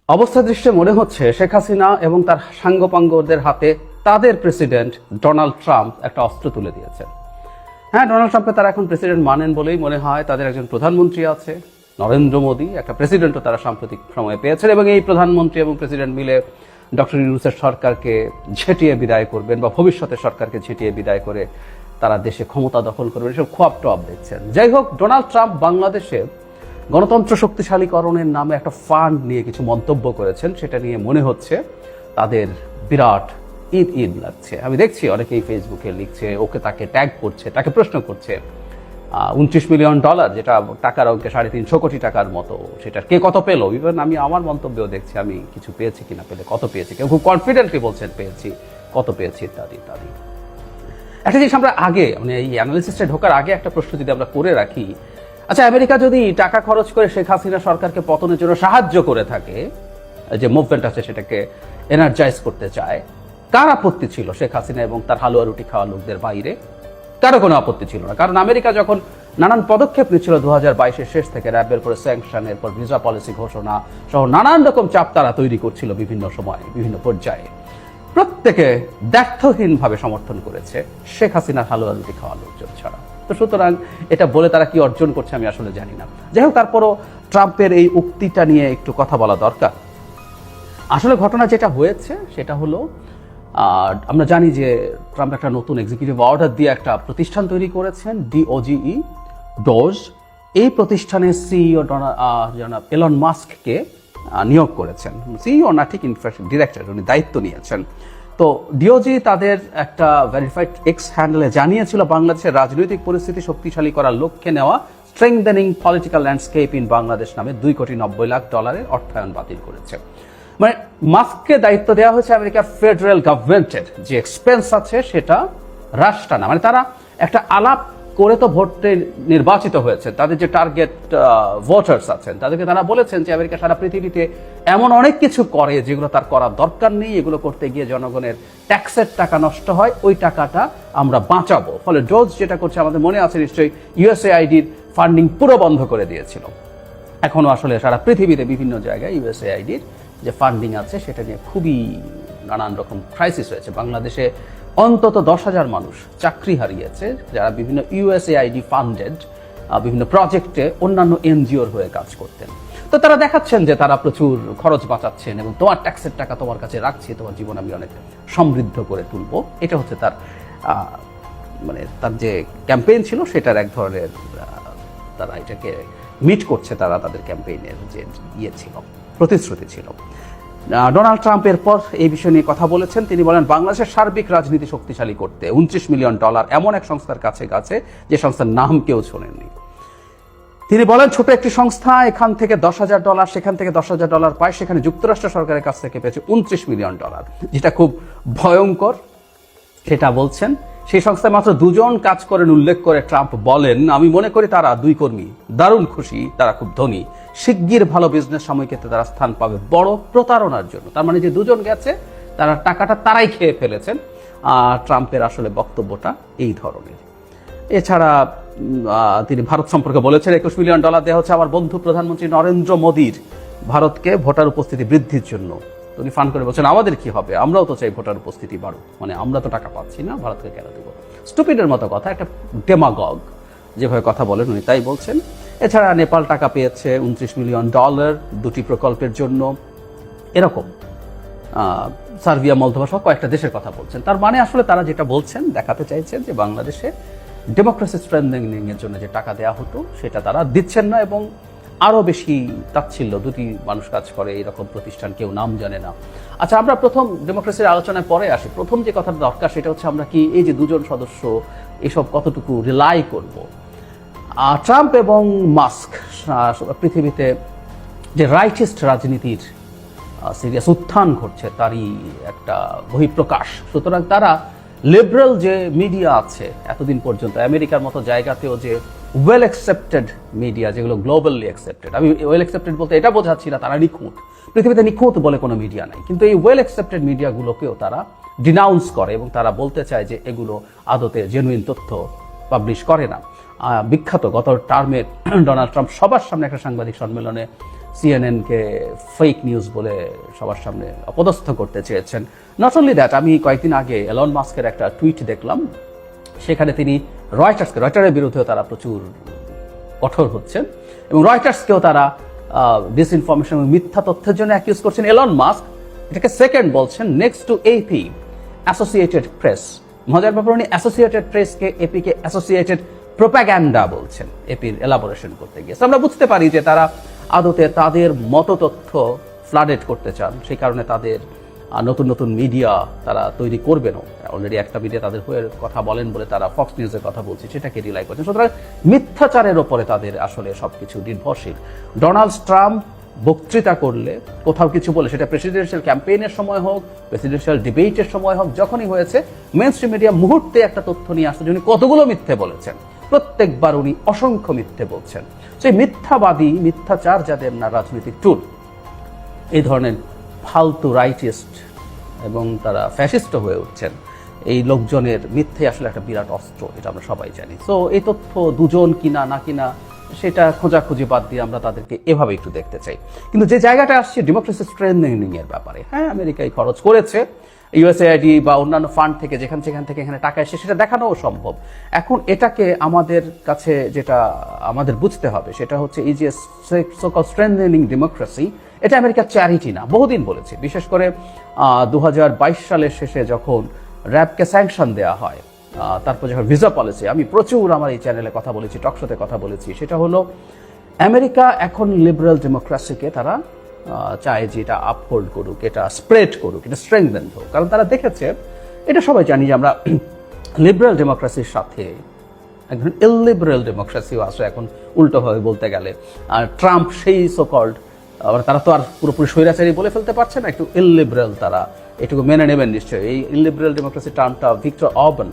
অবস্থা দৃষ্টে মনে হচ্ছে শেখ হাসিনা এবং তার সাঙ্গপাঙ্গদের হাতে তাদের প্রেসিডেন্ট ডোনাল্ড ট্রাম্প একটা অস্ত্র তুলে দিয়েছেন। হ্যাঁ, ডোনাল্ড ট্রাম্পকে তারা এখন প্রেসিডেন্ট মানেন বলেই মনে হয়। তাদের একজন প্রধানমন্ত্রী আছে, নরেন্দ্র মোদী, একটা প্রেসিডেন্টও তারা সাম্প্রতিক সময়ে পেয়েছেন, এবং এই প্রধানমন্ত্রী এবং প্রেসিডেন্ট মিলে ডক্টর ইউনূসের সরকারকে ঝেঁটিয়ে বিদায় করবেন বা ভবিষ্যতের সরকারকে ঝেঁটিয়ে বিদায় করে তারা দেশে ক্ষমতা দখল করবেন, এসব খোয়াব টোয়াব দেখছেন। যাই হোক, ডোনাল্ড ট্রাম্প বাংলাদেশে গণতন্ত্র শক্তিশালীকরণের নামে একটা ফান্ড নিয়ে কিছু মন্তব্য করেছেন, সেটা নিয়ে মনে হচ্ছে তাদের বিরাট ঈদ ঈদ লাগছে। আমি দেখছি অনেকেই ফেসবুকে লিখছে, ওকে তাকে ট্যাগ করছে, তাকে প্রশ্ন করছে। $29 মিলিয়ন, যেটা টাকার অঙ্কে 350 কোটি টাকার মতো, সেটা কে কত পেলো। ইভেন আমি আমার মন্তব্যেও দেখছি আমি কিছু পেয়েছি কিনা, পেলে কত পেয়েছি, কেউ খুব কনফিডেন্টলি বলছেন পেয়েছি, কত পেয়েছি, ইত্যাদি ইত্যাদি। একটা জিনিস আমরা আগে, মানে এই অ্যানালিসিসে ঢোকার আগে একটা প্রশ্ন যদি আমরা করে রাখি, আচ্ছা, আমেরিকা যদি টাকা খরচ করে শেখ হাসিনা সরকারকে পতনের জন্য সাহায্য করে থাকে, যে মুভমেন্ট আছে সেটাকে এনার্জাইজ করতে চায়, কার আপত্তি ছিল শেখ হাসিনা এবং তার হালুয়া রুটি খাওয়া লোকদের বাইরে? কারো কোনো আপত্তি ছিল না। কারণ আমেরিকা যখন নানান পদক্ষেপ নিচ্ছিল 2022-এর শেষ থেকে, র্যাবের পরে স্যাংশন, এরপর ভিসা পলিসি ঘোষণা সহ নানান রকম চাপ তারা তৈরি করছিল বিভিন্ন সময়, বিভিন্ন পর্যায়ে, প্রত্যেকে দ্ব্যর্থহীনভাবে সমর্থন করেছে শেখ হাসিনার হালুয়া রুটি খাওয়া লোকজন ছাড়া। তো সুতরাং এটা বলে তারা কি অর্জন করছে আমি আসলে জানি না। যাই হোক, তারপরও ট্রাম্পের এই উক্তিটা নিয়ে একটু কথা বলা দরকার। আসলে ঘটনা যেটা হয়েছে সেটা হলো, আমরা জানি যে ট্রাম্প একটা নতুন এক্সিকিউটিভ অর্ডার দিয়ে একটা প্রতিষ্ঠান তৈরি করেছেন, DOGE। এই প্রতিষ্ঠানের সিইও জনাব এলন মাস্ককে নিয়োগ করেছেন। সিইও না, ঠিক ইনফ্যাক্ট ডিরেক্টর, উনি দায়িত্ব নিয়েছেন। তো DOGE তাদের একটা ভেরিফাইড এক্স হ্যান্ডেলে জানিয়েছিল বাংলাদেশের রাজনৈতিক পরিস্থিতি শক্তিশালী করার লক্ষ্যে নেওয়া strengthening political landscape in Bangladesh নামে $2.90 কোটি অর্থায়ন বাতিল করেছে। মানে মাস্ককে দায়িত্ব দেওয়া হয়েছে আমেরিকার ফেডারেল গভর্নমেন্টের যে এক্সপেন্স আছে সেটা হ্রাস টানা। মানে তারা একটা আলাপ করে তো ভোটে নির্বাচিত হয়েছে, তাদের যে টার্গেট ভোটার্স আছেন তাদেরকে তারা বলেছেন যে আমেরিকা সারা পৃথিবীতে এমন অনেক কিছু করে যেগুলো তার করার দরকার নেই, এগুলো করতে গিয়ে জনগণের ট্যাক্সের টাকা নষ্ট হয়, ওই টাকাটা আমরা বাঁচাবো। ফলে ডোজ যেটা করছে, আমাদের মনে আছে নিশ্চয়ই, USAIDর ফান্ডিং পুরো বন্ধ করে দিয়েছিল। এখনো আসলে সারা পৃথিবীতে বিভিন্ন জায়গায় USAIDর যে ফান্ডিং আছে সেটা নিয়ে খুবই নানান রকম ক্রাইসিস হয়েছে। বাংলাদেশে অন্তত 10,000 মানুষ চাকরি হারিয়েছে, যারা বিভিন্ন USAID ফান্ডেড বিভিন্ন প্রজেক্টে অন্যান্য NGOর হয়ে কাজ করতেন। তো তারা দেখাচ্ছেন যে তারা প্রচুর খরচ বাঁচাচ্ছেন এবং তোমার ট্যাক্সের টাকা তোমার কাছে রাখছি, তোমার জীবন আমি অনেক সমৃদ্ধ করে তুলবো। এটা হচ্ছে তার মানে তার যে ক্যাম্পেইন ছিল সেটার এক ধরনের, তারা এটাকে মিট করছে, তারা তাদের ক্যাম্পেইনের যে ছিল, প্রতিশ্রুতি ছিল। ডোনাল্ড ট্রাম্প এরপর এই বিষয় নিয়ে কথা বলেছেন। তিনি বলেন, বাংলাদেশের সার্বিক রাজনীতি শক্তিশালী করতে $29 মিলিয়ন এমন এক সংস্থার কাছে গেছে যে সংস্থার নাম কেউ শোনেননি। তিনি বলেন, ছোট একটি সংস্থা এখান থেকে $10,000, সেখান থেকে $10,000 পায়, সেখানে যুক্তরাষ্ট্র সরকারের কাছ থেকে পেয়েছে $29 মিলিয়ন, যেটা খুব ভয়ঙ্কর সেটা বলছেন। সেই সংস্থায় মাত্র 2 জন কাজ করেন উল্লেখ করে ট্রাম্প বলেন, আমি মনে করি তারা 2 কর্মী দারুণ খুশি, তারা খুব ধনী, শিগগির ভালো বিজনেস সাময়িকীতে তারা স্থান পাবে বড় প্রতারণার জন্য। তার মানে যে 2 জন গেছে তারা টাকাটা তারাই খেয়ে ফেলেছেন। ট্রাম্পের আসলে বক্তব্যটা এই ধরনের। এছাড়া তিনি ভারত সম্পর্কে বলেছেন, $21 মিলিয়ন দেওয়া হচ্ছে আমার বন্ধু প্রধানমন্ত্রী নরেন্দ্র মোদীর ভারতকে ভোটার উপস্থিতি বৃদ্ধির জন্য। উনি ফান করে বলছেন, আমাদের কি হবে, আমরাও তো চাই ভোটার উপস্থিতি বাড়ুক, মানে আমরা তো টাকা পাচ্ছি না, ভারতকে কেন দেবো। স্টুপিডের মতো কথা, একটা ডেমাগগ যেভাবে কথা বলেন উনি তাই বলছেন। এছাড়া নেপাল টাকা পেয়েছে $29 মিলিয়ন 2টি প্রকল্পের জন্য, এরকম সার্বিয়া, মলদোভা সহ কয়েকটা দেশের কথা বলছেন। তার মানে আসলে তারা যেটা বলছেন, দেখাতে চাইছেন যে বাংলাদেশে ডেমোক্রেসি স্ট্রেংথেনিং এর জন্য যে টাকা দেওয়া হতো সেটা তারা দিচ্ছেন না, এবং আরও বেশি তাচ্ছিল্য, 2টি মানুষ কাজ করে এরকম প্রতিষ্ঠান, কেউ নাম জানে না। আচ্ছা, আমরা প্রথম ডেমোক্রেসির আলোচনায় পরে আসি। প্রথম যে কথাটা দরকার সেটা হচ্ছে, আমরা কি এই যে 2 জন সদস্য এসব কতটুকু রিলাই করব। ট্রাম্প এবং মাস্ক পৃথিবীতে যে রাইটিস্ট রাজনীতির সিরিয়াস উত্থান ঘটছে তারই একটা বহিঃপ্রকাশ। সুতরাং তারা লিবারেল যে মিডিয়া আছে এতদিন পর্যন্ত আমেরিকার মতো জায়গাতেও, যে ওয়েল অ্যাকসেপ্টেড মিডিয়া, যেগুলো গ্লোবালি অ্যাকসেপ্টেড, আমি ওয়েল অ্যাকসেপ্টেড বলতে এটা বোঝাচ্ছি না তারা নিখুঁত, পৃথিবীতে নিখুঁত বলে কোনো মিডিয়া নাই, কিন্তু এই ওয়েল অ্যাকসেপ্টেড মিডিয়াগুলোকেও তারা ডিনাউন্স করে এবং তারা বলতে চায় যে এগুলো আদতে জেনুইন তথ্য পাবলিশ করে না। বিখ্যাত গত টার্মে ডোনাল্ড ট্রাম্প সবার সামনে একটা সাংবাদিক সম্মেলনে সিএনএনকে ফেক নিউজ বলে সবার সামনে অপদস্থ করতে চেয়েছেন। নট অনলি দ্যাট, আমি কয়েকদিন আগে এলন মাস্কের একটা টুইট দেখলাম, সেখানে তিনি রয়টারের বিরুদ্ধেও তারা প্রচুর কঠোর হচ্ছেন এবং রয়টার্সকেও তারা ডিসইনফরমেশন এবং মিথ্যা তথ্যের জন্য অ্যাকিউজ করছেন। এলন মাস্ক এটাকে সেকেন্ড বলছেন, next to AP, Associated Press. মজার ব্যাপার, উনি অ্যাসোসিয়েটেড প্রেসকে, এপিকে অ্যাসোসিয়েটেড প্রোপাগ্যান্ডা বলছেন এপির এলাবোরেশন করতে গিয়ে। আমরা বুঝতে পারি যে তারা আদতে তাদের মত তথ্য ফ্লাডেড করতে চান, সেই কারণে তাদের নতুন নতুন মিডিয়া তারা তৈরি করবেনও। অলরেডি একটা মিডিয়া তাদের হয়ে কথা বলেন বলে তারা ফক্স নিউজের কথা বলছে, সেটাকে রিলাই করছেন। সুতরাং মিথ্যাচারের ওপরে তাদের আসলে সবকিছু নির্ভরশীল। ডোনাল্ড ট্রাম্প বক্তৃতা করলে, কোথাও কিছু বলে, সেটা প্রেসিডেন্সিয়াল ক্যাম্পেইনের সময় হোক, প্রেসিডেন্সিয়াল ডিবেটের সময় হোক, যখনই হয়েছে মেইনস্ট্রিম মিডিয়া মুহূর্তে একটা তথ্য নিয়ে আসছে যে উনি কতগুলো মিথ্যে বলেছেন। প্রত্যেকবার উনি অসংখ্য মিথ্যে বলছেন। সেই মিথ্যাবাদী, মিথ্যাচার যাদের না রাজনৈতিক টুল, এই ধরনের ফালতু রাইটিস্ট এবং তারা ফ্যাসিস্ট হয়ে উঠছেন, এই লোকজনের মিথ্যে আসলে একটা বিরাট অস্ত্র, এটা আমরা সবাই জানি। তো এই তথ্য দুজন কিনা না কিনা সেটা খোঁজাখুঁজি বাদ দিয়ে আমরা তাদেরকে এভাবে একটু দেখতে চাই। কিন্তু যে জায়গাটা আসছে ডেমোক্রেসি স্ট্রেংথেনিং এর ব্যাপারে, হ্যাঁ আমেরিকায় খরচ করেছে, ইউএসএআইডি বা অন্যান্য ফান্ড থেকে যেখান থেকে এখানে টাকা এসে সেটা দেখানোও সম্ভব। এখন এটাকে আমাদের কাছে যেটা আমাদের বুঝতে হবে সেটা হচ্ছে এই যে সো-কল্ড স্ট্রেংথেনিং ডেমোক্রেসি, এটা আমেরিকার চ্যারিটি না, বহুদিন বলেছি। বিশেষ করে 2022 সালের শেষে যখন র্যাবকে স্যাংশন দেওয়া হয়, তারপর যখন ভিসা পলিসি, আমি প্রচুর আমার এই চ্যানেলে কথা বলেছি, টকশোতে কথা বলেছি, সেটা হলো আমেরিকা এখন লিবারেল ডেমোক্রেসিকে তারা চায় যে এটা আপহোল্ড করুক, এটা স্প্রেড করুক, এটা স্ট্রেংথেন হোক। কারণ তারা দেখেছে, এটা সবাই জানি যে আমরা লিবারেল ডেমোক্রেসির সাথে একজন ইললিবারেল ডেমোক্রেসিও আছে এখন, উল্টোভাবে বলতে গেলে। আর ট্রাম্প সেই সো-কল্ড, তারা তো আর পুরোপুরি স্বৈরাচারী বলে ফেলতে পারছে না, একটু ইললিবারেল, তারা এটুকু মেনে নেবেন নিশ্চয়ই। এই ইললিবারেল ডেমোক্রেসি টার্মটা ভিক্টর অরবান,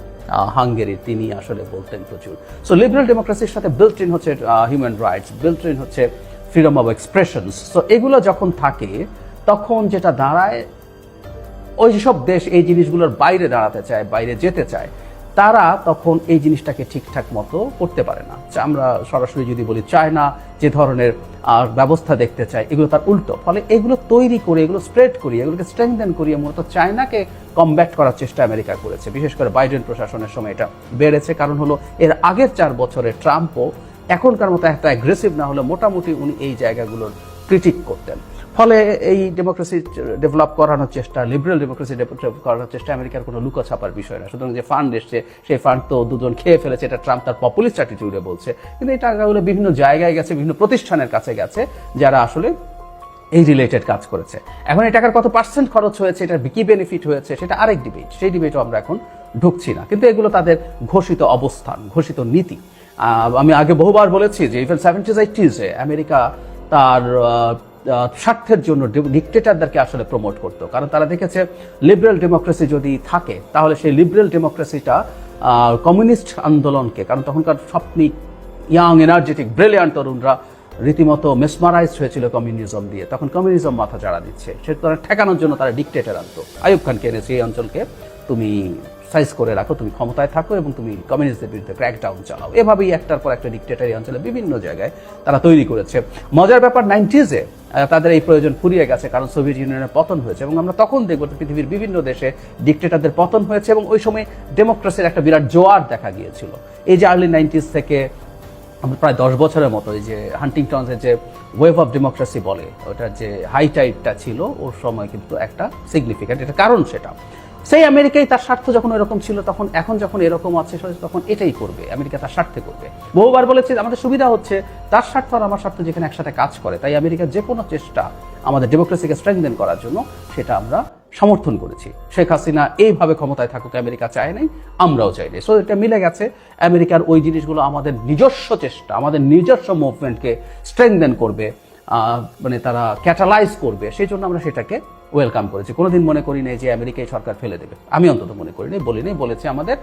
হাঙ্গেরির, তিনি আসলে বলতেন প্রচুর। সো লিবারেল ডেমোক্রেসির সাথে বিল্ট ইন হচ্ছে হিউম্যান রাইটস, বিল্ট ইন হচ্ছে ফ্রিডম অফ এক্সপ্রেশনস। সো এগুলো যখন থাকে তখন যেটা দাঁড়ায়, ওই যেসব দেশ এই জিনিসগুলোর বাইরে দাঁড়াতে চায়, বাইরে যেতে চায়, তারা তখন এই জিনিসটাকে ঠিকঠাক মতো করতে পারে না। আমরা সরাসরি যদি বলি, চায়না যে ধরনের ব্যবস্থা দেখতে চায়, এগুলো তার উল্টো। ফলে এগুলো তৈরি করে, এগুলো স্প্রেড করিয়ে, এগুলোকে স্ট্রেংথেন করিয়ে মূলত চায়নাকে কমব্যাট করার চেষ্টা আমেরিকা করেছে। বিশেষ করে বাইডেন প্রশাসনের সময় এটা বেড়েছে। কারণ হলো এর আগের 4 বছরে ট্রাম্পও এখনকার মতো একটা অ্যাগ্রেসিভ না হলে মোটামুটি উনি এই জায়গাগুলোর ক্রিটিক করতেন। ফলে এই ডেমোক্রেসি ডেভেলপ করানোর চেষ্টা, লিবারেল ডেমোক্রেসি ডেভেলপ করানোর চেষ্টা আমেরিকার কোনো লুকোছাপার বিষয় না। সুতরাং যে ফান্ড এসছে, সেই ফান্ড তো দুজন খেয়ে ফেলেছে, এটা ট্রাম্প তার পপুলিস্ট অ্যাটিটিউডে বলছে। কিন্তু এই টাকাগুলো বিভিন্ন জায়গায় গেছে, বিভিন্ন প্রতিষ্ঠানের কাছে গেছে, যারা আসলে এই রিলেটেড কাজ করেছে। এখন এই টাকার কত পার্সেন্ট খরচ হয়েছে, এটার কি বেনিফিট হয়েছে, সেটা আরেক ডিবেট, সেই ডিবেটও আমরা এখন ঢুকছি না। কিন্তু এগুলো তাদের ঘোষিত অবস্থান, ঘোষিত নীতি। আমি আগে বহুবার বলেছি যে ইভেন 70s 80s আমেরিকা তার স্বার্থের জন্য ডিক্টেটরদেরকে আসলে প্রমোট করতো। কারণ তারা দেখেছে লিবারেল ডেমোক্রেসি যদি থাকে, তাহলে সেই লিবারেল ডেমোক্রেসিটা কমিউনিস্ট আন্দোলনকে, কারণ তখনকার স্বপ্নি ইয়াং এনার্জেটিক ব্রিলিয়ান্ট তরুণরা রীতিমতো মেসমারাইজড হয়েছিল কমিউনিজম দিয়ে, তখন কমিউনিজম মাথা চাড়া দিচ্ছে, সেটা তারা ঠেকানোর জন্য তারা ডিক্টেটর আনতো। আইয়ুব খানকে এনেছে, এই অঞ্চলকে তুমি সাইজ করে রাখো, তুমি ক্ষমতায় থাকো এবং তুমি কমিউনিস্টদের বিরুদ্ধে ক্র্যাকডাউন চালাও। এভাবেই একটার পর একটা ডিক্টেটর এই অঞ্চলে বিভিন্ন জায়গায় তারা তৈরি করেছে। মজার ব্যাপার, 90s তাদের এই প্রয়োজন ফুরিয়ে গেছে, কারণ সোভিয়েত ইউনিয়নের পতন হয়েছে এবং আমরা তখন দেখব পৃথিবীর বিভিন্ন দেশে ডিক্টেটরদের পতন হয়েছে এবং ওই সময় ডেমোক্রেসির একটা বিরাট জোয়ার দেখা গিয়েছিল। এই যে আর্লি 90s থেকে প্রায় 10 বছরের মতো এই যে হান্টিংটনসের যে ওয়েভ অফ ডেমোক্রেসি বলে, ওটার যে হাই টাইডটা ছিল ওর সময় কিন্তু একটা সিগনিফিক্যান্ট, এটা কারণ সেটা সেই আমেরিকায় তার স্বার্থ যখন এরকম ছিল, তখন এখন যখন এরকম আছে তখন এটাই করবে, আমেরিকা তার স্বার্থে করবে। বহুবার বলেছে আমাদের সুবিধা হচ্ছে তার স্বার্থ আর আমার স্বার্থ যেখানে একসাথে কাজ করে, তাই আমেরিকার যে কোনো চেষ্টা আমাদের ডেমোক্রেসিকে স্ট্রেংথেন করার জন্য সেটা আমরা সমর্থন করেছি। শেখ হাসিনা এইভাবে ক্ষমতায় থাকুক আমেরিকা চায় নাই, আমরাও চাই নাই। সো এটা মিলে গেছে। আমেরিকার ওই জিনিসগুলো আমাদের নিজস্ব চেষ্টা, আমাদের নিজস্ব মুভমেন্টকে স্ট্রেংথেন করবে, মানে তারা ক্যাটালাইজ করবে, সেই জন্য আমরা সেটাকে ওয়েলকাম করেছি। কোনোদিন মনে করি নাই যে আমেরিকায় সরকার ফেলে দেবে, আমি অন্তত মনে করিনি, বলিনি, বলেছি আমাদের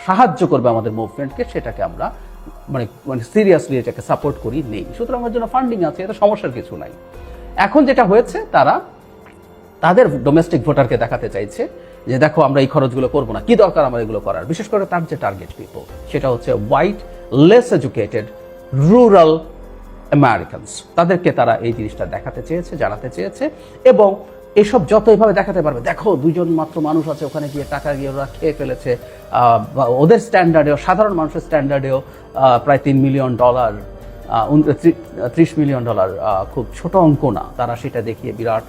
সাহায্য করবে আমাদের মুভমেন্টকে, সেটাকে আমরা মানে সিরিয়াসলি এটাকে সাপোর্ট করি নেই। সুতরাং আমার জন্য ফান্ডিং আছে, এটা সমস্যার কিছু নাই। এখন যেটা হয়েছে, তারা তাদের ডোমেস্টিক ভোটারকে দেখাতে চাইছে যে দেখো আমরা এই খরচগুলো করবো না, কি দরকার আমার এগুলো করার। বিশেষ করে তার যে টার্গেট পিপল সেটা হচ্ছে white, less educated, rural Americans, তাদেরকে তারা এই জিনিসটা দেখাতে চেয়েছে, জানাতে চেয়েছে। এবং এসব যত এভাবে দেখাতে পারবে, দেখো দুজন মাত্র মানুষ আছে ওখানে গিয়ে টাকা গিয়ে ওরা খেয়ে ফেলেছে, ওদের স্ট্যান্ডার্ডেও, সাধারণ মানুষের স্ট্যান্ডার্ডেও প্রায় $3 মিলিয়ন, $30 মিলিয়ন খুব ছোট অঙ্ক না, তারা সেটা দেখিয়ে বিরাট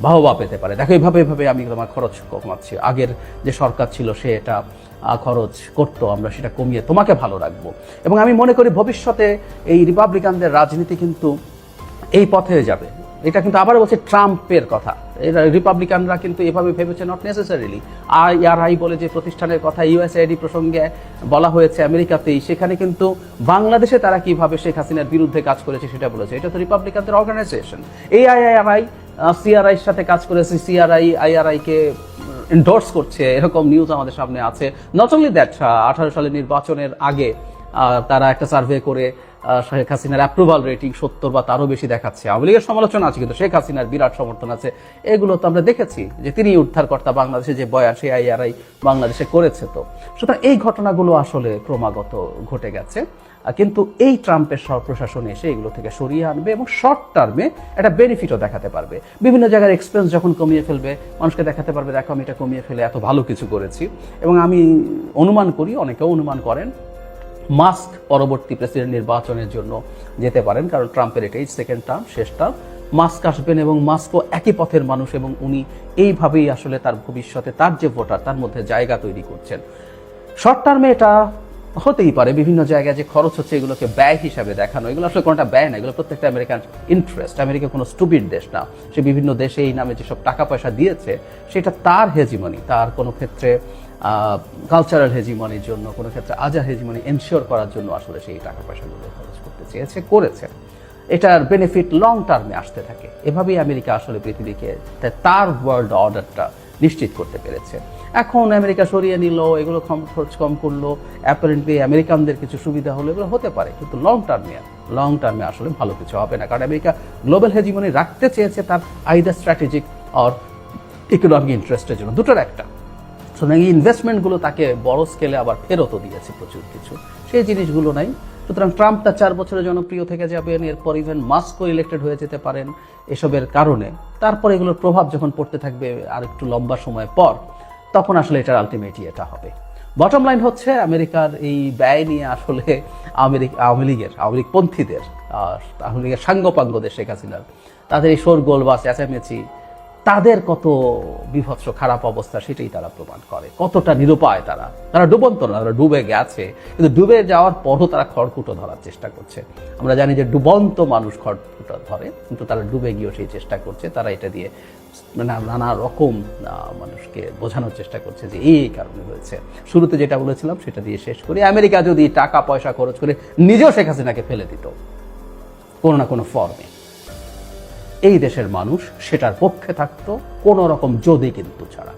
বাহবা পেতে পারে। দেখো এভাবে আমি তোমার খরচ কমাচ্ছি, আগের যে সরকার ছিল সে এটা খরচ করতো, আমরা সেটা কমিয়ে তোমাকে ভালো রাখবো। এবং আমি মনে করি ভবিষ্যতে এই রিপাবলিকানদের রাজনীতি কিন্তু এই পথে যাবে। এটা কিন্তু আবার বলছে ট্রাম্পের কথা, এরা রিপাবলিকানরা কিন্তু এভাবে ভেবেছে নট নেসেসারিলি। IRI বলে যে প্রতিষ্ঠানের কথা USAID প্রসঙ্গে বলা হয়েছে আমেরিকাতেই, সেখানে কিন্তু বাংলাদেশে তারা কিভাবে শেখ হাসিনার বিরুদ্ধে কাজ করেছে সেটা বলেছে। এটা তো রিপাবলিকানদের অর্গানাইজেশন। এই IRI CRIর সাথে কাজ করেছে, CRI IRI কে এন্ডোর্স করছে, এরকম নিউজ আমাদের সামনে আছে। নট অনলি দ্যাট, 18 সালের নির্বাচনের আগে তারা একটা সার্ভে করে শেখ হাসিনার অ্যাপ্রুভাল রেটিং 70 বা তারও বেশি দেখাচ্ছে। আওয়ামী লীগের সমালোচনা আছে কিন্তু শেখ হাসিনার বিরাট সমর্থন আছে। এগুলো তো আমরা দেখেছি যে তিনি উদ্ধারকর্তা, বাংলাদেশে যে বয়ান সেই IRI বাংলাদেশে করেছে। তো সুতরাং এই ঘটনাগুলো আসলে ক্রমাগত ঘটে গেছে, কিন্তু এই ট্রাম্পের প্রশাসন এসে এগুলো থেকে সরিয়ে আনবে এবং শর্ট টার্মে একটা বেনিফিটও দেখাতে পারবে। বিভিন্ন জায়গার এক্সপেন্স যখন কমিয়ে ফেলবে, মানুষকে দেখাতে পারবে দেখো আমি এটা কমিয়ে ফেলে এত ভালো কিছু করেছি। এবং আমি অনুমান করি, অনেকেও অনুমান করেন, মাস্ক পরবর্তী প্রেসিডেন্ট নির্বাচনের জন্য যেতে পারেন, কারণ ট্রাম্পের এটাই সেকেন্ড টার্ম, শেষ টার্ম। মাস্ক আসবেন এবং মাস্কও একই পথের মানুষ, এবং উনি এইভাবেই আসলে তার ভবিষ্যতে তার যে ভোটার তার মধ্যে জায়গা তৈরি করছেন। শর্ট টার্মে এটা হতেই পারে, বিভিন্ন জায়গায় যে খরচ হচ্ছে এগুলোকে ব্যয় হিসাবে দেখানো, এগুলো আসলে কোনোটা ব্যয় না, এগুলো প্রত্যেকটা আমেরিকান ইন্টারেস্ট। আমেরিকা কোনো স্টুপিড দেশ না, সে বিভিন্ন দেশে এই নামে যেসব টাকা পয়সা দিয়েছে সেটা তার হেজিমনি, তার কোনো ক্ষেত্রে কালচারাল হেজিমনির জন্য, কোনো ক্ষেত্রে আজার হেজিমনি এনশিওর করার জন্য আসলে সেই টাকা পয়সাগুলো খরচ করতে চেয়েছে, করেছে। এটার বেনিফিট লং টার্মে আসতে থাকে। এভাবেই আমেরিকা আসলে পৃথিবীকে তার ওয়ার্ল্ড অর্ডারটা নিশ্চিত করতে পেরেছে। এখন আমেরিকা সরিয়ে নিল, এগুলো খরচ কম করলো, অ্যাপারেন্টলি আমেরিকানদের কিছু সুবিধা হলো, এগুলো হতে পারে, কিন্তু লং টার্মে আসলে ভালো কিছু হবে না। কারণ আমেরিকা গ্লোবাল হেজিমনি রাখতে চেয়েছে তার আইদার স্ট্র্যাটেজিক আর ইকোনমিক ইন্টারেস্টের জন্য, দুটোর একটা। সুতরাং এই ইনভেস্টমেন্টগুলো তাকে বড় স্কেলে আবার ফেরতও দিয়েছে প্রচুর কিছু, সেই জিনিসগুলো নাই। সুতরাং ট্রাম্প তার 4 বছরের জনপ্রিয় থেকে যাবেন, এরপর ইভেন মাস্কও ইলেক্টেড হয়ে যেতে পারেন এসবের কারণে। তারপর এগুলোর প্রভাব যখন পড়তে থাকবে আর একটু লম্বা সময় পর, তখন আসলে এটার আলটিমেটলি এটা হবে। বটম লাইন হচ্ছে আমেরিকার এই ব্যয় নিয়ে আসলে আওয়ামী লীগপন্থীদের, আওয়ামী লীগের সাঙ্গপাঙ্গদের, শেখ হাসিনার, তাদের এই শোরগোল বা চেঁচামেচি, তাদের কত বিভৎস খারাপ অবস্থা সেটাই তারা প্রমাণ করে। কতটা নিরুপায় তারা ডুবন্ত না, তারা ডুবে গেছে, কিন্তু ডুবে যাওয়ার পরও তারা খড়কুটো ধরার চেষ্টা করছে। আমরা জানি যে ডুবন্ত মানুষ খড়কুটো ধরে, কিন্তু তারা ডুবে গিয়েও সেই চেষ্টা করছে। তারা এটা দিয়ে নানা রকম মানুষকে বোঝানোর চেষ্টা করছে যে এই কারণে হয়েছে। শুরুতে যেটা বলেছিলাম সেটা দিয়ে শেষ করি, আমেরিকা যদি টাকা পয়সা খরচ করে নিজেও শেখ হাসিনাকে ফেলে দিত কোনো না কোনো ফর্মে, এই দেশের মানুষ সেটার পক্ষে থাকতো, কোনো রকম যদি কিন্তু ছাড়া।